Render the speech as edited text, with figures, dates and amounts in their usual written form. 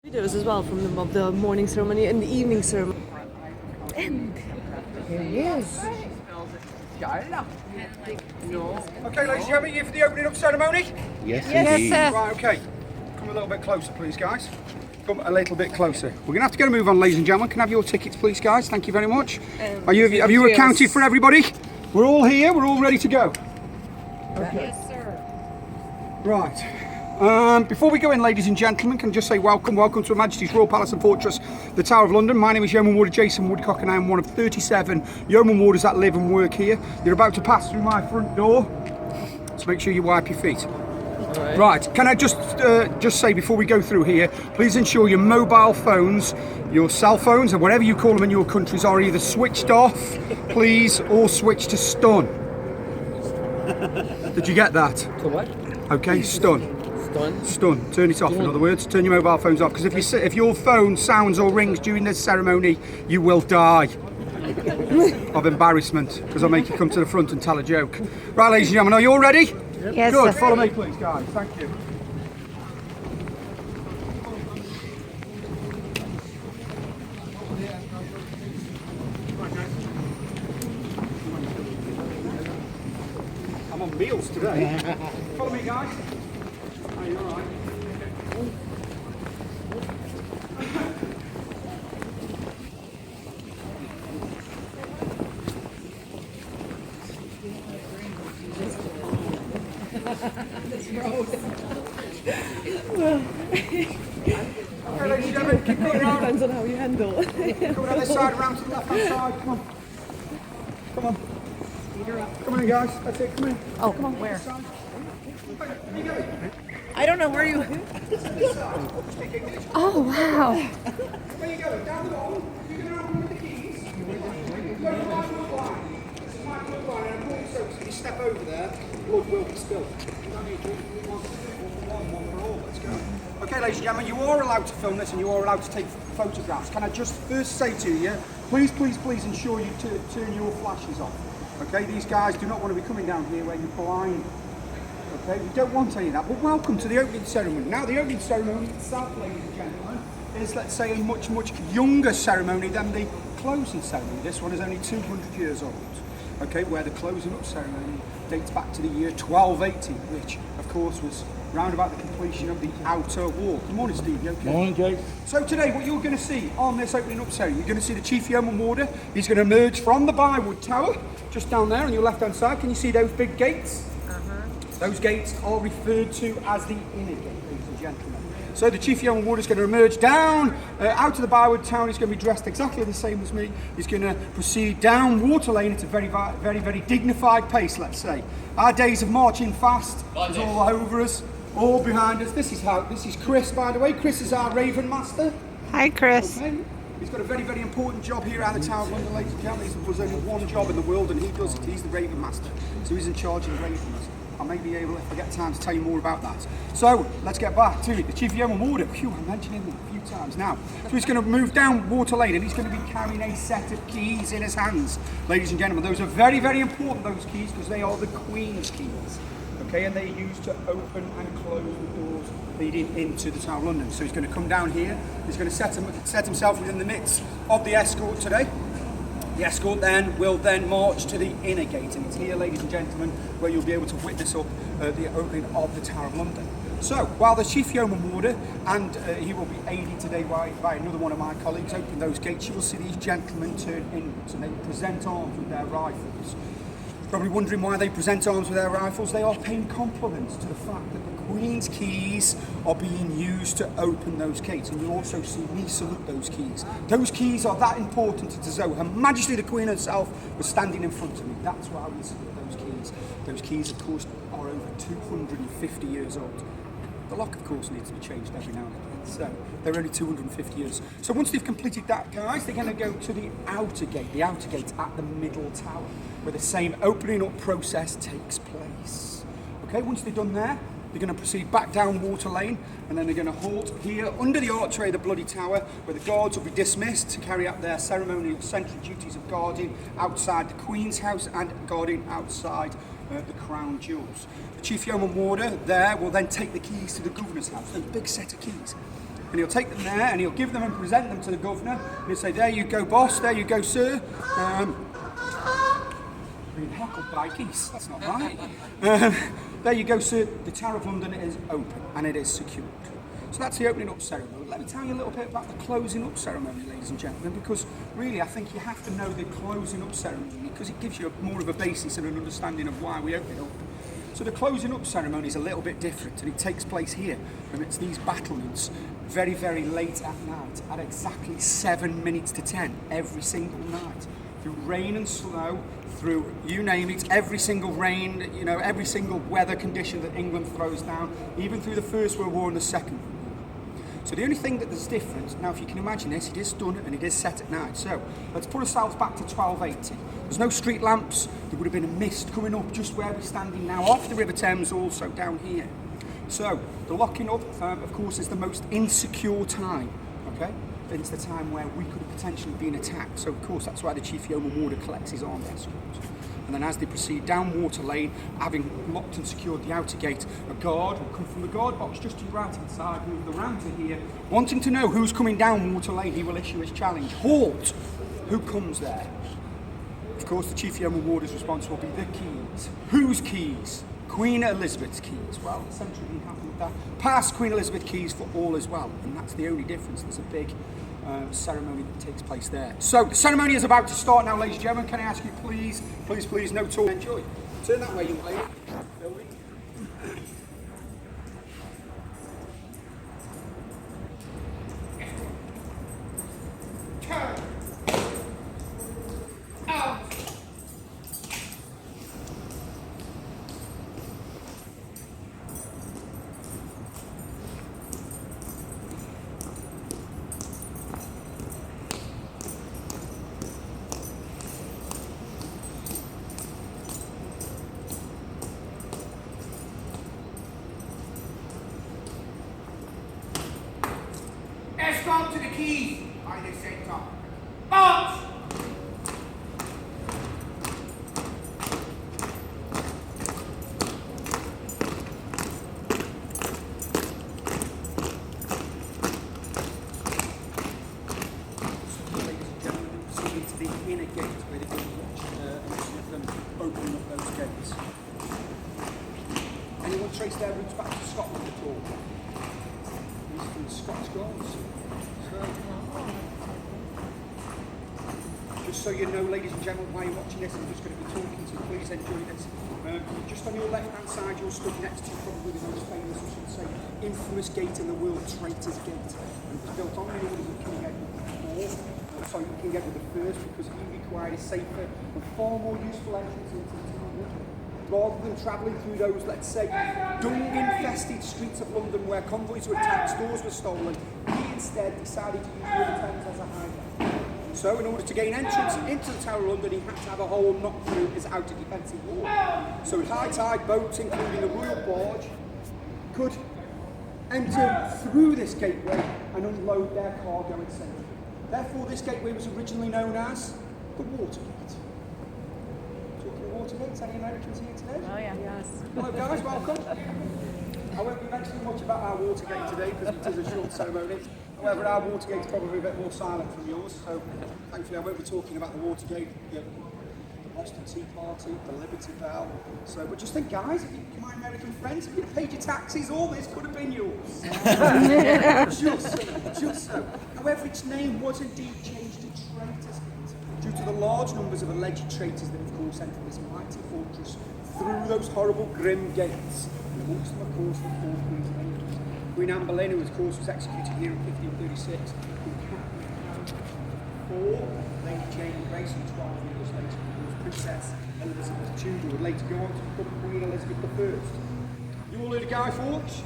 Videos as well from the morning ceremony and the evening ceremony. And here he is. Okay, ladies and gentlemen, you for the opening up ceremony? Yes, Yes, indeed. sir. Right, okay. Come a little bit closer, please, guys. Come a little bit closer. We're going to have to get a move on, ladies and gentlemen. Can I have your tickets, please, guys? Thank you very much. Have you accounted for everybody? We're all here. We're all ready to go. Okay. Yes, sir. Right. Before we go in, ladies and gentlemen, can I just say welcome to Her Majesty's Royal Palace and Fortress, the Tower of London. My name is Yeoman Warder Jason Woodcock, and I am one of 37 Yeoman Warders that live and work here. You're about to pass through my front door, so make sure you wipe your feet. Right, can I just say before we go through here, please ensure your mobile phones, your cell phones, and whatever you call them in your countries, are either switched off, please, or switched to stun. Did you get that? To what? Okay, stun. Stun? Stun. Turn it off, in other words. Turn your mobile phones off, because if your phone sounds or rings during this ceremony, you will die of embarrassment, because I'll make you come to the front and tell a joke. Right, ladies and gentlemen, are you all ready? Yes, Good. sir. Follow me, please, guys. Thank you. I'm on meals today. Follow me, guys. Are you all right? Okay, ladies and gentlemen, keep going around. Depends on how you handle. Come on this side, around to the left-hand side. Come on. Come on. Come on, guys. That's it. Come in. Oh, come on, where? Where you going? I don't know where you. Oh wow! Where you going? Down the hall. You're going to open with the keys. Go to my blood line. This is my blood line, and I'm also, if you step over there, blood will be spilled. One for all. Let's go. Okay, ladies and gentlemen, you are allowed to film this and you are allowed to take photographs. Can I just first say to you, please ensure you turn your flashes off. Okay, these guys do not want to be coming down here where you're blind. Okay, we don't want any of that, but welcome to the opening ceremony. Now, the opening ceremony itself, ladies and gentlemen, is, let's say, a much younger ceremony than the closing ceremony. This one is only 200 years old, okay, where the closing up ceremony dates back to the year 1280, which, of course, was round about the completion of the outer wall. Good morning, Steve. You okay? Morning, Jake. So today, what you're going to see on this opening up ceremony, you're going to see the Chief Yeoman Warder. He's going to emerge from the Bywood Tower, just down there on your left-hand side. Can you see those big gates? Those gates are referred to as the inner gate, ladies and gentlemen. So the Chief Yeoman Warder is going to emerge down out of the Bywood Town. He's going to be dressed exactly the same as me. He's going to proceed down Water Lane at a very dignified pace, let's say. Our days of marching fast is all over us, all behind us. This is Chris, by the way. Chris is our Raven Master. Hi, Chris. Okay. He's got a very important job here at the Tower of London, ladies and gentlemen. There's only one job in the world, and he does it. He's the Raven Master. So he's in charge of the Ravens. I may be able, if I get time, to tell you more about that. So let's get back to it. The Chief Yeoman Warder. Phew, I mentioned him a few times now. So he's going to move down Water Lane, and he's going to be carrying a set of keys in his hands. Ladies and gentlemen, those are very important, those keys, because they are the Queen's keys. Okay, and they're used to open and close the doors leading into the Tower of London. So he's going to come down here. He's going to set himself within the midst of the escort today. The escort will then march to the inner gate, and it's here, ladies and gentlemen, where you'll be able to witness up the opening of the Tower of London. So, while the Chief Yeoman Warder, and he will be aided today by another one of my colleagues, open those gates, you will see these gentlemen turn inwards, and they present arms with their rifles. Probably wondering why they present arms with their rifles. They are paying compliments to the fact that the Queen's keys are being used to open those gates, and you'll also see me salute those keys. Those keys are that important to Zoe. Her Majesty the Queen herself was standing in front of me. That's why we salute those keys. Those keys, of course, are over 250 years old. The lock, of course, needs to be changed every now and again, so they're only 250 years. So once they've completed that, guys, they're going to go to the outer gate at the middle tower, where the same opening up process takes place. Okay, once they're done there, they're going to proceed back down Water Lane, and then they're going to halt here under the archway of the Bloody Tower, where the guards will be dismissed to carry out their ceremonial sentry duties of guarding outside the Queen's house and guarding outside the Crown Jewels. The Chief Yeoman Warder there will then take the keys to the Governor's house, a big set of keys. and he'll take them there and he'll give them and present them to the governor. And he'll say, there you go, boss, there you go, sir. Being heckled by geese, that's not right. There you go, sir, the Tower of London is open and it is secured. So that's the opening up ceremony. Let me tell you a little bit about the closing up ceremony, ladies and gentlemen, because really I think you have to know the closing up ceremony because it gives you more of a basis and an understanding of why we open it up. So the closing up ceremony is a little bit different and it takes place here, and it's these battlements very, very late at night at exactly 7 minutes to 10 every single night. Through rain and snow, through you name it, every single rain, you know, every single weather condition that England throws down, even through the First World War and the Second World War. So the only thing that is different, now if you can imagine this, it is done and it is set at night. So let's put ourselves back to 1280. There's no street lamps, there would have been a mist coming up just where we're standing now, off the River Thames, also down here. So the locking up, of course, is the most insecure time, okay? It's the time where we could have potentially been attacked. So of course that's why the Chief Yeoman Warder collects his armed escorts. And then as they proceed down Water Lane, having locked and secured the outer gate, a guard will come from the guard box just to your right hand side, move the ram to here. Wanting to know who's coming down Water Lane, he will issue his challenge. Halt! Who comes there? Of course the Chief Yeoman Warder's response will be the keys. Whose keys? Queen Elizabeth's keys. Well, essentially we have with that. Pass Queen Elizabeth keys for all as well. And that's the only difference. There's a big ceremony that takes place there. So the ceremony is about to start now, ladies and gentlemen. Can I ask you please, no talk. Enjoy. Turn that way, young lady. Escort to the keys by the centre. March! Ladies and gentlemen, proceeding to the inner gate where they're going to watch them opening up those gates. Anyone trace their roots back to Scotland at all? From the Scots Guards. Just so you know, ladies and gentlemen, while you're watching this, I'm just going to be talking, so please enjoy this. Just on your left-hand side, you're stood next to probably the most famous, I should say, infamous gate in the world, Traitor's Gate. And it was built on the orders of King Edward IV, sorry, King Edward I, because he required a safer and far more useful entrance into the town. Rather than travelling through those, let's say, dung-infested streets of London where convoys were attacked, stores were stolen, he instead decided to use the River Thames as a highway. So in order to gain entrance into the Tower of London, he had to have a hole knocked through his outer defensive wall. So high tide boats, including the Royal Barge, could enter through this gateway and unload their cargo in safety. Therefore, this gateway was originally known as the Watergate. Watergate, any Americans here today? Oh yeah. Yes. Hello guys, welcome. I won't be mentioning much about our Watergate today because it is a short ceremony. However, our Watergate's probably a bit more silent from yours, so thankfully I won't be talking about the Watergate, the Boston Tea Party, the Liberty Bell. So, but just think guys, if you, my American friends, if you paid your taxes, all this could have been yours. just so. However, its name was indeed changed to Traitor's Gate due to the large numbers of alleged traitors that of course entered this mighty fortress through those horrible grim gates. And amongst them of course the four Queens of England. Queen Anne Boleyn, who of course was executed here in 1536, Queen Catherine IV, Lady Jane Grayson 12 years later, who was Princess Elizabeth Tudor, would later go on to become Queen Elizabeth I. You all heard of Guy Fawkes?